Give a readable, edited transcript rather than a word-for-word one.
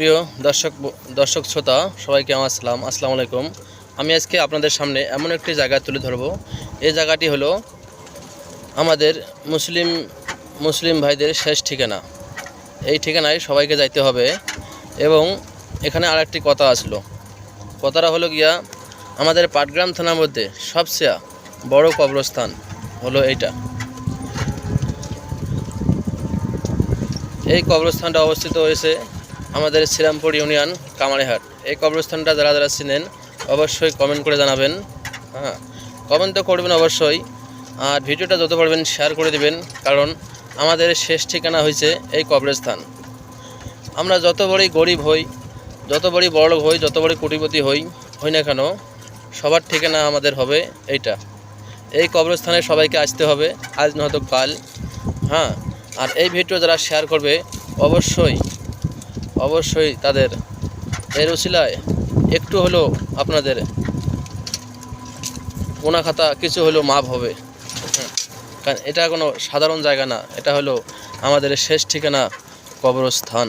প্রিয় দর্শক শ্রোতা সবাইকে আমার আসসালামু আলাইকুম। আমি আজকে আপনাদের সামনে এমন একটি জায়গা তুলে ধরব। এই জায়গাটি হলো আমাদের মুসলিম ভাইদের শেষ ঠিকানা। এই ঠিকানায় সবাইকে যাইতে হবে। এবং এখানে আরেকটি কথা আসলো, কথাটা হলো গিয়া আমাদের পাটগ্রাম থানার মধ্যে সবচেয়ে বড় কবরস্থান হলো এইটা। এই কবরস্থানটা অবস্থিত হয়েছে আমাদের শ্রীরামপুর ইউনিয়ন কামারিহাট। এই কবরস্থানটা যারা যারা চিনেন অবশ্যই কমেন্ট করে জানাবেন। কমেন্ট তো করবেন অবশ্যই, আর ভিডিওটা যত পারবেন শেয়ার করে দিবেন, কারণ আমাদের শেষ ঠিকানা হয়েছে এই কবরস্থান। আমরা যত বড়ই গরিব হই, যত বড়ই বড়লোক হই, যত বড়ই কোটিপতি হই না কেন, সবার ঠিকানা আমাদের হবে এইটা। এই কবরস্থানে সবাইকে আসতে হবে, আজ নয়তো কাল। আর এই ভিডিও যারা শেয়ার করবে অবশ্যই তাদের এর উসিলায় একটু হলেও আপনাদের গুনাহ খাতা কিছু হলেও মাপ হবে। কারণ এটা কোনো সাধারণ জায়গা না, এটা হলো আমাদের শেষ ঠিকানা কবরস্থান।